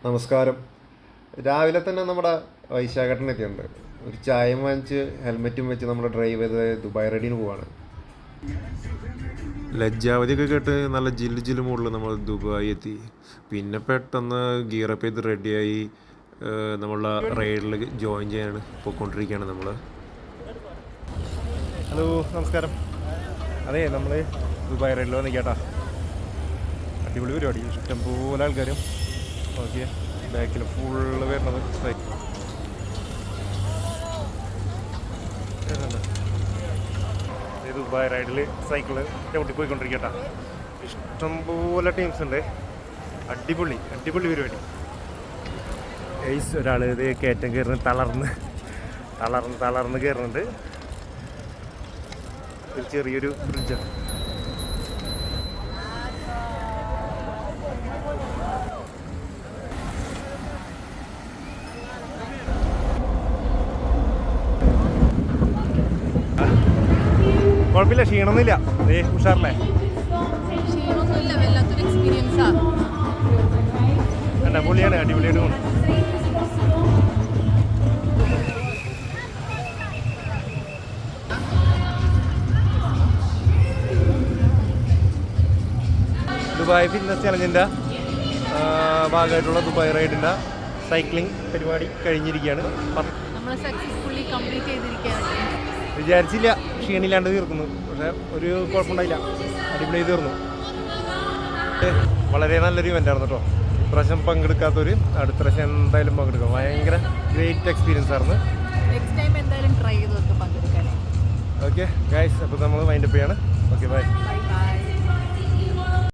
നമസ്കാരം. രാവിലെ തന്നെ നമ്മുടെ വൈശാഖട്ടൻ എത്തിയിട്ടുണ്ട്. ഒരു ചായയും വാങ്ങിച്ച് ഹെൽമെറ്റും വെച്ച് നമ്മൾ ഡ്രൈവ് ചെയ്ത് ദുബായ് റൈഡിന് പോവാണ്. ലജ്ജാവതിയൊക്കെ കേട്ട് നല്ല ജില്ല് ജില്ല് മൂഡിൽ നമ്മൾ ദുബായ് എത്തി. പിന്നെ പെട്ടെന്ന് ഗിയറപ്പ് ചെയ്ത് റെഡിയായി നമ്മളുടെ റൈഡിൽ ജോയിൻ ചെയ്യാൻ പോയിക്കൊണ്ടിരിക്കുകയാണ് നമ്മൾ. ഹലോ, നമസ്കാരം. അതെ, നമ്മൾ ദുബായ് റൈഡിൽ വന്നിക്കേട്ടാ. അടിപൊളി പരിപാടി, ഇഷ്ടംപോലെ ആൾക്കാരും. ഓക്കെ, ബാക്കിൽ ഫുള്ള് വരുന്നത് ദുബായ് റൈഡിൽ സൈക്കിള് ചവിട്ടി പോയിക്കൊണ്ടിരിക്കട്ടാ. ഇഷ്ടംപോലെ ടീംസ് ഉണ്ട്. അടിപൊളി അടിപൊളി പരിപാടി. ഒരാൾ ഇത് കയറ്റം കയറുന്ന തളർന്ന് കയറുന്നുണ്ട്. ഒരു ചെറിയൊരു ബ്രിഡ്ജാണ്. കുഴപ്പമില്ല, ക്ഷീണമൊന്നുമില്ല. ഉഷാറല്ലേ? എന്താ പൊളിയാണ്, അടിപൊളിയായിട്ട് പോകുന്നു. ദുബായ് ഫിറ്റ്നസ് ചലഞ്ചിൻ്റെ ഭാഗമായിട്ടുള്ള ദുബായ് റൈഡിൻ്റെ സൈക്ലിംഗ് പരിപാടി കഴിഞ്ഞിരിക്കുകയാണ്. വിചാരിച്ചില്ല ക്ഷീണില്ലാണ്ട് തീർക്കുന്നു, പക്ഷെ ഒരു കുഴപ്പമുണ്ടായില്ല, അടിപൊളി തീർന്നു. വളരെ നല്ലൊരു ഇവൻ്റ് ആയിരുന്നു കേട്ടോ. ഇപ്രാവശ്യം പങ്കെടുക്കാത്തവർ അടുത്ത പ്രാവശ്യം എന്തായാലും പങ്കെടുക്കാം. ഭയങ്കര ഗ്രേറ്റ് എക്സ്പീരിയൻസ് ആയിരുന്നു. എന്തായാലും ട്രൈ ചെയ്ത് പങ്കെടുക്കാൻ. ഓക്കെ ഗൈസ്, അപ്പോൾ നമ്മൾ വൈൻഡപ്പ് ചെയ്യാണ്. Okay, by.